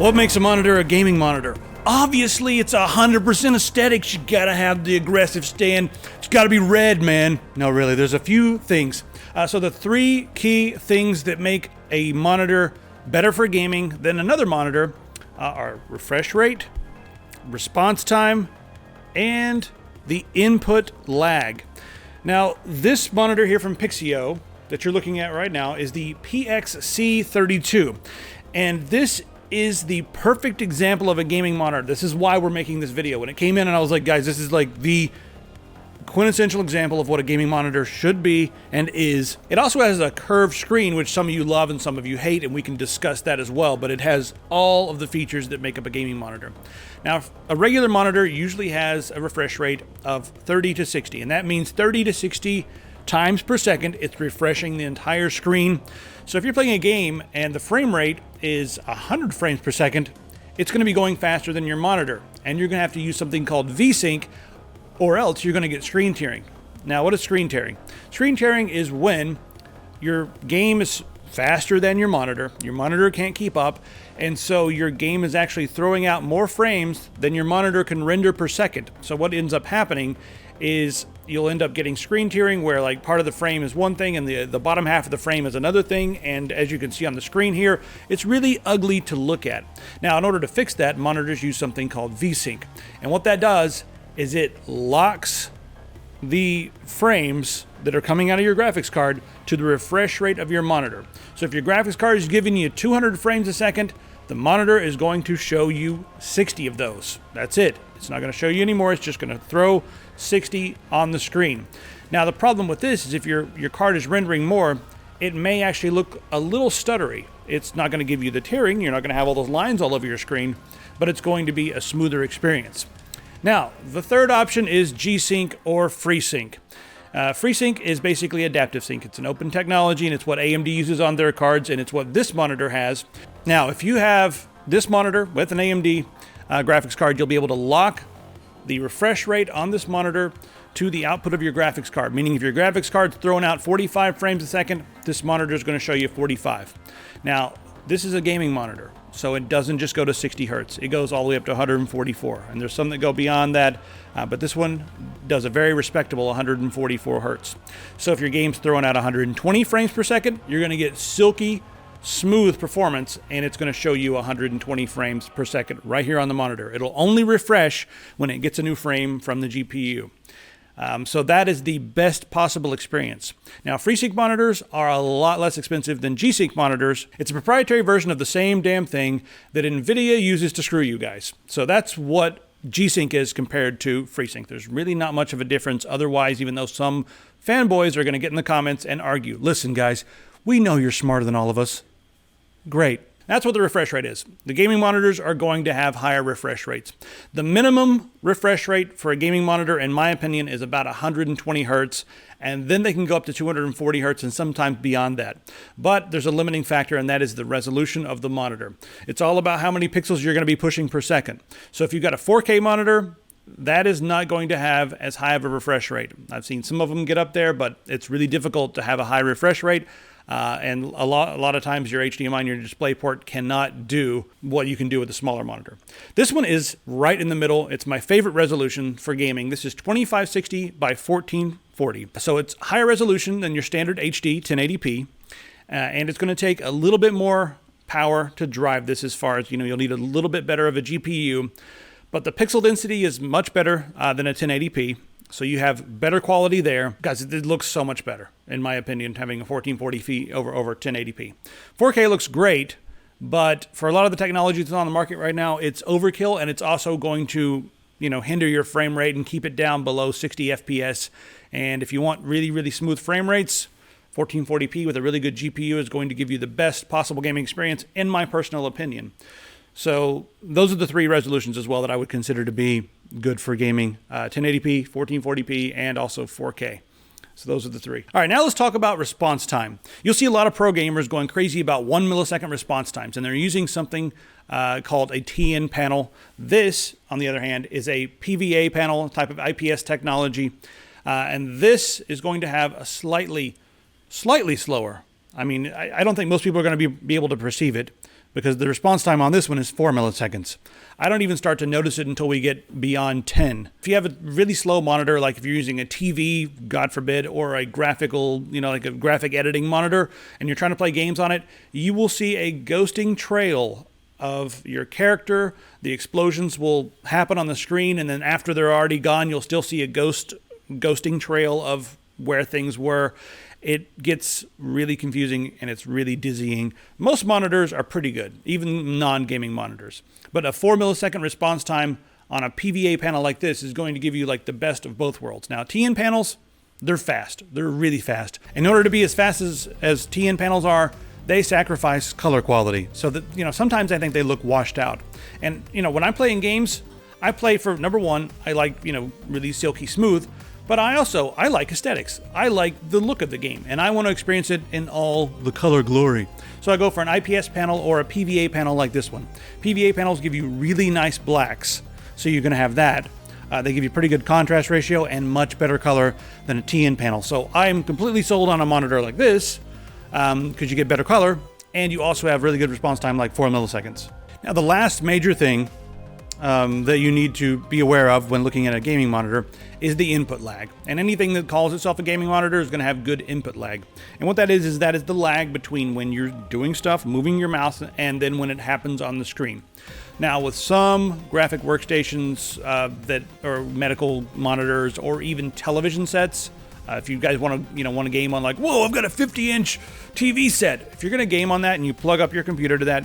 What makes a monitor a gaming monitor? Obviously, it's 100% aesthetics. You gotta have the aggressive stand. It's gotta be red, man. No, really, there's a few things. So the three key things that make a monitor better for gaming than another monitor are refresh rate, response time, and the input lag. Now, this monitor here from Pixio that you're looking at right now is the PXC32. And this is the perfect example of a gaming monitor. This is why we're making this video. When it came in and I was like, guys, this is like the quintessential example of what a gaming monitor should be and is. It also has a curved screen, which some of you love and some of you hate, and we can discuss that as well, but it has all of the features that make up a gaming monitor. Now, a regular monitor usually has a refresh rate of 30 to 60, and that means 30 to 60 times per second. It's refreshing the entire screen. So if you're playing a game and the frame rate is 100 frames per second, it's going to be going faster than your monitor, and you're going to have to use something called VSync, or else you're going to get screen tearing. Now, what is screen tearing? Screen tearing is when your game is faster than your monitor can't keep up, and so your game is actually throwing out more frames than your monitor can render per second. So what ends up happening is you'll end up getting screen tearing, where like part of the frame is one thing and the bottom half of the frame is another thing, and as you can see on the screen here, it's really ugly to look at. Now, in order to fix that, monitors use something called VSync, and what that does is it locks the frames that are coming out of your graphics card to the refresh rate of your monitor. So if your graphics card is giving you 200 frames a second, the monitor is going to show you 60 of those. That's it. It's not going to show you anymore. It's just going to throw 60 on the screen. Now, the problem with this is if your card is rendering more, it may actually look a little stuttery. It's not going to give you the tearing. You're not going to have all those lines all over your screen, but it's going to be a smoother experience. Now, the third option is GSync or FreeSync. FreeSync is basically adaptive sync. It's an open technology, and it's what AMD uses on their cards, and it's what this monitor has. Now, if you have this monitor with an AMD graphics card, you'll be able to lock the refresh rate on this monitor to the output of your graphics card, meaning if your graphics card's throwing out 45 frames a second, this monitor is going to show you 45. Now, this is a gaming monitor, so it doesn't just go to 60 hertz. It goes all the way up to 144, and there's some that go beyond that, but this one does a very respectable 144 hertz. So if your game's throwing out 120 frames per second, you're going to get silky, smooth performance, and it's going to show you 120 frames per second right here on the monitor. It'll only refresh when it gets a new frame from the GPU. So that is the best possible experience. Now, FreeSync monitors are a lot less expensive than GSync monitors. It's a proprietary version of the same damn thing that NVIDIA uses to screw you guys. So that's what GSync is compared to FreeSync. There's really not much of a difference otherwise, even though some fanboys are going to get in the comments and argue. Listen, guys, we know you're smarter than all of us. Great. That's what the refresh rate is. The gaming monitors are going to have higher refresh rates. The minimum refresh rate for a gaming monitor, in my opinion, is about 120 hertz, and then they can go up to 240 hertz and sometimes beyond that. But there's a limiting factor, and that is the resolution of the monitor. It's all about how many pixels you're going to be pushing per second. So if you've got a 4K monitor, that is not going to have as high of a refresh rate. I've seen some of them get up there, but it's really difficult to have a high refresh rate. And a lot of times your HDMI and your DisplayPort cannot do what you can do with a smaller monitor. This one is right in the middle. It's my favorite resolution for gaming. This is 2560 by 1440. So it's higher resolution than your standard HD 1080p. And it's going to take a little bit more power to drive this, as far as, you'll need a little bit better of a GPU. But the pixel density is much better than a 1080p. So you have better quality there. Guys, it looks so much better, in my opinion, having a 1440p over 1080p. 4K looks great, but for a lot of the technology that's on the market right now, it's overkill, and it's also going to, hinder your frame rate and keep it down below 60 FPS. And if you want really, really smooth frame rates, 1440p with a really good GPU is going to give you the best possible gaming experience, in my personal opinion. So those are the three resolutions as well that I would consider to be good for gaming: 1080p, 1440p, and also 4K. So those are the three. All right, now let's talk about response time. You'll see a lot of pro gamers going crazy about 1 millisecond response times, and they're using something called a TN panel. This, on the other hand, is a PVA panel, type of IPS technology, and this is going to have a slightly slower. I mean, I don't think most people are going to be able to perceive it, because the response time on this one is 4 milliseconds. I don't even start to notice it until we get beyond 10. If you have a really slow monitor, like if you're using a TV, God forbid, or a graphical, like a graphic editing monitor, and you're trying to play games on it, you will see a ghosting trail of your character. The explosions will happen on the screen, and then after they're already gone, you'll still see a ghosting trail of where things were. It gets really confusing and it's really dizzying. Most monitors are pretty good, even non-gaming monitors. But a 4 millisecond response time on a PVA panel like this is going to give you like the best of both worlds. Now, TN panels, they're fast. They're really fast. In order to be as fast as TN panels are, they sacrifice color quality. So that, sometimes I think they look washed out. And, when I'm playing games, I play for, number one, I like, really silky smooth. But I like aesthetics. I like the look of the game, and I want to experience it in all the color glory. So I go for an IPS panel or a PVA panel like this one. PVA panels give you really nice blacks, so you're going to have that. They give you pretty good contrast ratio and much better color than a TN panel. So I'm completely sold on a monitor like this, because you get better color, and you also have really good response time, like 4 milliseconds. Now, the last major thing that you need to be aware of when looking at a gaming monitor is the input lag. And anything that calls itself a gaming monitor is going to have good input lag. And what that is that is the lag between when you're doing stuff, moving your mouse, and then when it happens on the screen. Now, with some graphic workstations or medical monitors or even television sets, if you guys want to game on like, whoa, I've got a 50-inch TV set. If you're going to game on that and you plug up your computer to that,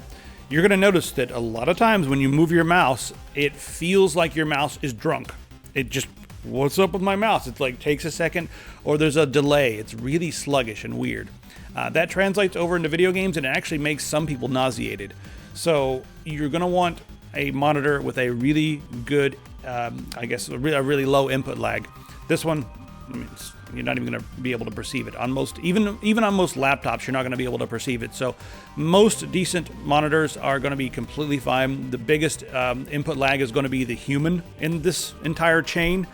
you're going to notice that a lot of times when you move your mouse, it feels like your mouse is drunk. It just, what's up with my mouse? It's like takes a second, or there's a delay. It's really sluggish and weird. That translates over into video games, and it actually makes some people nauseated. So you're going to want a monitor with a really good, a really low input lag. This one, you're not even going to be able to perceive it. On most, even on most laptops, you're not going to be able to perceive it. So most decent monitors are going to be completely fine. The biggest input lag is going to be the human in this entire chain.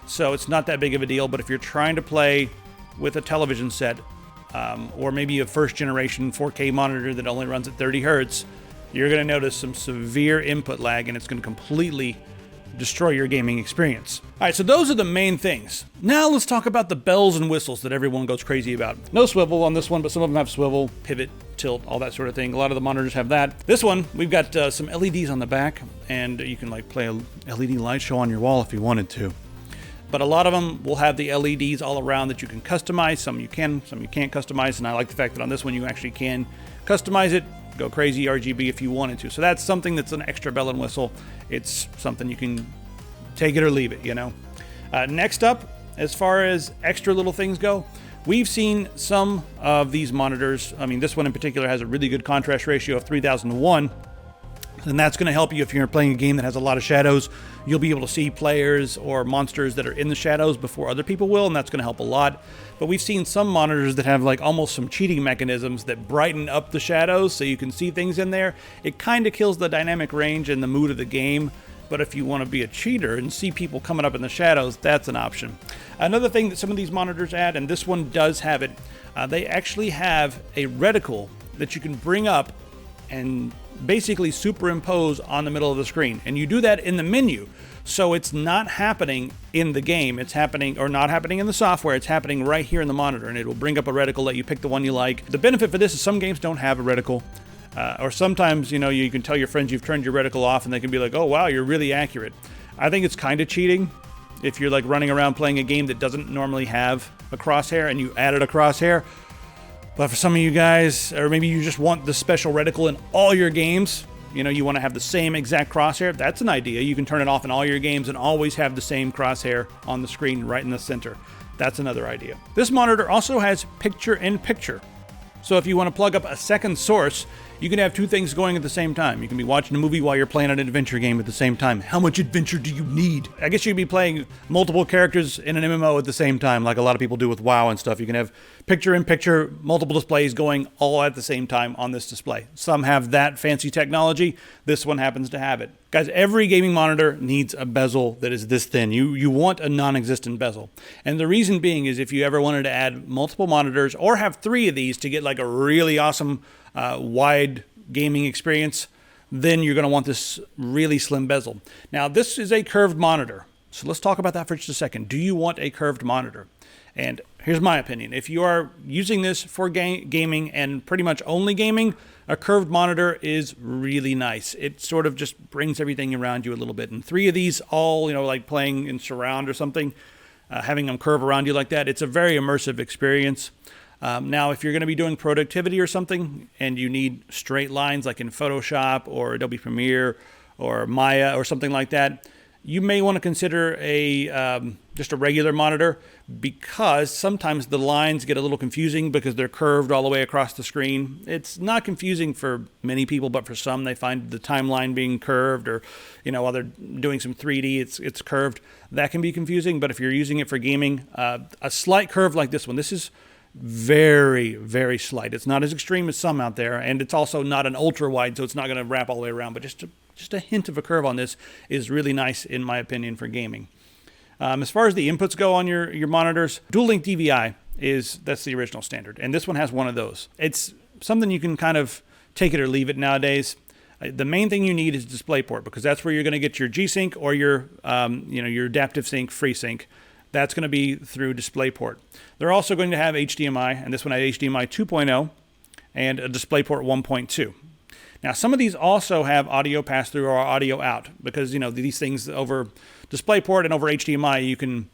So it's not that big of a deal. But if you're trying to play with a television set, or maybe a first generation 4K monitor that only runs at 30 hertz, you're going to notice some severe input lag, and it's going to completely destroy your gaming experience. All right, so those are the main things. Now let's talk about the bells and whistles that everyone goes crazy about. No swivel on this one, but some of them have swivel, pivot, tilt, all that sort of thing. A lot of the monitors have that. This one, we've got some LEDs on the back, and you can like play a LED light show on your wall if you wanted to. But a lot of them will have the LEDs all around that you can customize. Some you can, some you can't customize, and I like the fact that on this one you actually can customize it, go crazy RGB if you wanted to. So that's something that's an extra bell and whistle. It's something you can take it or leave it, Next up, as far as extra little things go, we've seen some of these monitors. I mean, this one in particular has a really good contrast ratio of 3001. And that's going to help you if you're playing a game that has a lot of shadows. You'll be able to see players or monsters that are in the shadows before other people will, and that's going to help a lot. But we've seen some monitors that have like almost some cheating mechanisms that brighten up the shadows so you can see things in there. It kind of kills the dynamic range and the mood of the game. But if you want to be a cheater and see people coming up in the shadows, that's an option. Another thing that some of these monitors add, and this one does have it, they actually have a reticle that you can bring up and basically superimpose on the middle of the screen. And you do that in the menu. So it's not happening in the game. It's happening, or not happening in the software. It's happening right here in the monitor, and it will bring up a reticle, let you pick the one you like. The benefit for this is some games don't have a reticle. Or sometimes, you can tell your friends you've turned your reticle off, and they can be like, oh, wow, you're really accurate. I think it's kind of cheating if you're like running around playing a game that doesn't normally have a crosshair and you added a crosshair. But for some of you guys, or maybe you just want the special reticle in all your games, you want to have the same exact crosshair, that's an idea. You can turn it off in all your games and always have the same crosshair on the screen right in the center. That's another idea. This monitor also has picture-in-picture. So if you want to plug up a second source, you can have two things going at the same time. You can be watching a movie while you're playing an adventure game at the same time. How much adventure do you need? I guess you'd be playing multiple characters in an MMO at the same time, like a lot of people do with WoW and stuff. You can have picture-in-picture, multiple displays going all at the same time on this display. Some have that fancy technology. This one happens to have it. Guys, every gaming monitor needs a bezel that is this thin. You want a non-existent bezel. And the reason being is if you ever wanted to add multiple monitors or have three of these to get like a really awesome wide gaming experience, then you're going to want this really slim bezel. Now, this is a curved monitor. So let's talk about that for just a second. Do you want a curved monitor? And here's my opinion. If you are using this for gaming and pretty much only gaming, a curved monitor is really nice. It sort of just brings everything around you a little bit. And 3 of these all, like playing in surround or something, having them curve around you like that, it's a very immersive experience. Now, if you're going to be doing productivity or something and you need straight lines like in Photoshop or Adobe Premiere or Maya or something like that, you may want to consider just a regular monitor, because sometimes the lines get a little confusing because they're curved all the way across the screen. It's not confusing for many people, but for some, they find the timeline being curved, or while they're doing some 3D, it's curved. That can be confusing. But if you're using it for gaming, a slight curve like this one, this is very, very slight. It's not as extreme as some out there, and it's also not an ultra wide, so it's not going to wrap all the way around. But just a hint of a curve on this is really nice, in my opinion, for gaming. As far as the inputs go on your monitors, dual link DVI that's the original standard, and this one has one of those. It's something you can kind of take it or leave it nowadays. The main thing you need is DisplayPort, because that's where you're going to get your GSync or your adaptive sync, FreeSync. That's going to be through DisplayPort. They're also going to have HDMI, and this one has HDMI 2.0 and a DisplayPort 1.2. Now, some of these also have audio pass-through or audio out, because these things over DisplayPort and over HDMI, you can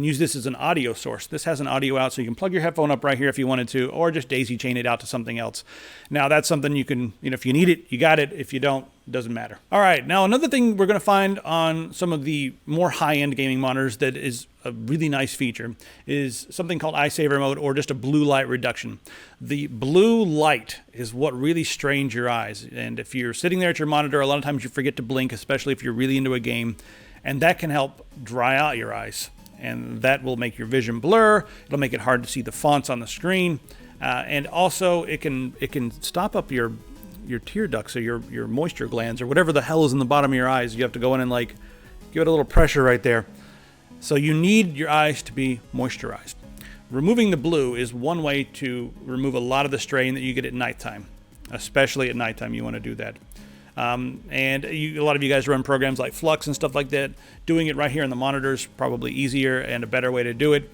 use this as an audio source. This has an audio out, so you can plug your headphone up right here if you wanted to, or just daisy chain it out to something else. Now, that's something you can, if you need it, you got it. If you don't, it doesn't matter. All right, now another thing we're going to find on some of the more high-end gaming monitors that is a really nice feature is something called eye saver mode, or just a blue light reduction. The blue light is what really strains your eyes. And if you're sitting there at your monitor, a lot of times you forget to blink, especially if you're really into a game. And that can help dry out your eyes. And that will make your vision blur. It'll make it hard to see the fonts on the screen. And also it can stop up your tear ducts, or your moisture glands, or whatever the hell is in the bottom of your eyes. You have to go in and give it a little pressure right there. So you need your eyes to be moisturized. Removing the blue is one way to remove a lot of the strain that you get at nighttime. Especially at nighttime, you want to do that. And a lot of you guys run programs like Flux and stuff like that. Doing it right here on the monitor is probably easier and a better way to do it.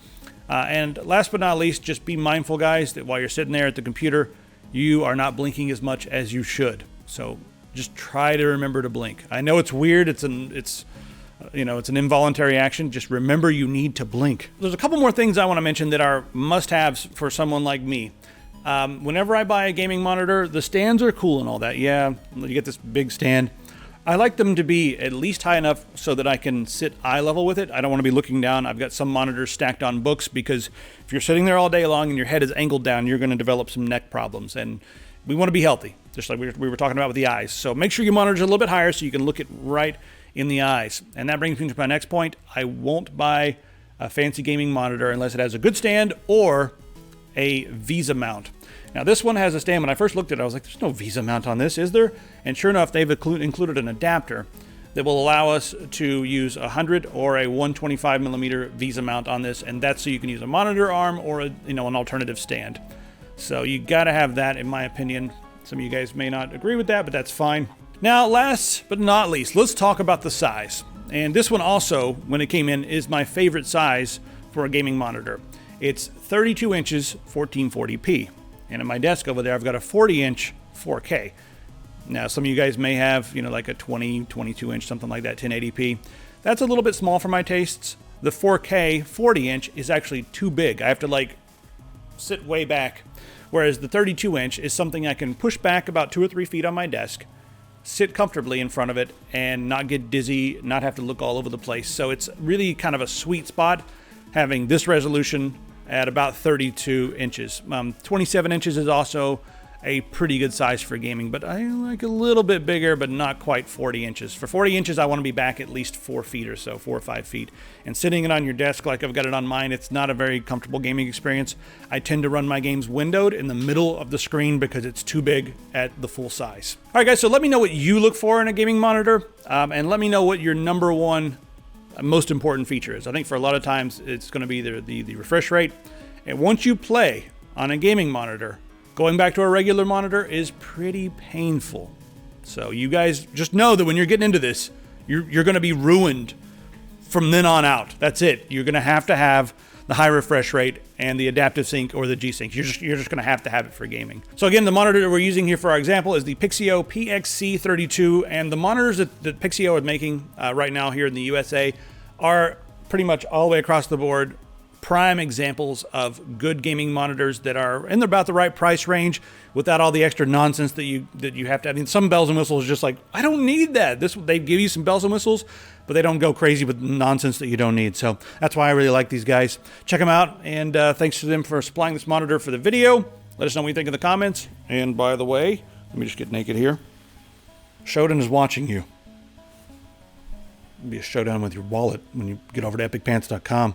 And last but not least, just be mindful, guys, that while you're sitting there at the computer, you are not blinking as much as you should. So just try to remember to blink. I know it's weird. It's an involuntary action. Just remember you need to blink. There's a couple more things I want to mention that are must-haves for someone like me. Whenever I buy a gaming monitor, the stands are cool and all that. Yeah, you get this big stand. I like them to be at least high enough so that I can sit eye level with it. I don't want to be looking down. I've got some monitors stacked on books, because if you're sitting there all day long and your head is angled down, you're going to develop some neck problems. And we want to be healthy, just like we were talking about with the eyes. So make sure your monitor's a little bit higher so you can look it right in the eyes. And that brings me to my next point. I won't buy a fancy gaming monitor unless it has a good stand or a Visa mount. Now, this one has a stand. When I first looked at it, I was like, there's no Visa mount on this, is there? And sure enough, they've included an adapter that will allow us to use a 100 or a 125 millimeter Visa mount on this, and that's so you can use a monitor arm or an alternative stand. So you got to have that, in my opinion. Some of you guys may not agree with that, but that's fine. Now, last but not least, let's talk about the size. And this one also, when it came in, is my favorite size for a gaming monitor. It's 32 inches, 1440p. And at my desk over there, I've got a 40-inch 4K. Now, some of you guys may have, like a 20, 22-inch, something like that, 1080p. That's a little bit small for my tastes. The 4K 40-inch is actually too big. I have to, sit way back. Whereas the 32-inch is something I can push back about 2 or 3 feet on my desk, sit comfortably in front of it, and not get dizzy, not have to look all over the place. So it's really kind of a sweet spot having this resolution at about 32 inches. 27 inches is also a pretty good size for gaming, but I like a little bit bigger, but not quite 40 inches. For 40 inches, I want to be back at least 4 feet or so, 4 or 5 feet. And sitting it on your desk like I've got it on mine, it's not a very comfortable gaming experience. I tend to run my games windowed in the middle of the screen because it's too big at the full size. All right, guys, so let me know what you look for in a gaming monitor, and let me know what your number one most important feature is. I think for a lot of times, it's going to be the refresh rate. And once you play on a gaming monitor, Going back to a regular monitor is pretty painful. So you guys just know that when you're getting into this, you're going to be ruined from then on out. That's it. You're going to have the high refresh rate and the adaptive sync or the G-Sync. You're just going to have it for gaming. So again, the monitor that we're using here for our example is the Pixio PXC32, and the monitors that Pixio is making right now here in the USA are pretty much all the way across the board prime examples of good gaming monitors that are in about the right price range without all the extra nonsense that you have to have. I mean, some bells and whistles just like, I don't need that. They give you some bells and whistles, but they don't go crazy with nonsense that you don't need. So that's why I really like these guys. Check them out, and thanks to them for supplying this monitor for the video. Let us know what you think in the comments. And by the way, let me just get naked here. Shodan is watching you. It'll be a showdown with your wallet when you get over to epicpants.com.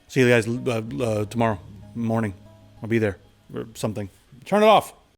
See you guys tomorrow morning. I'll be there or something. Turn it off.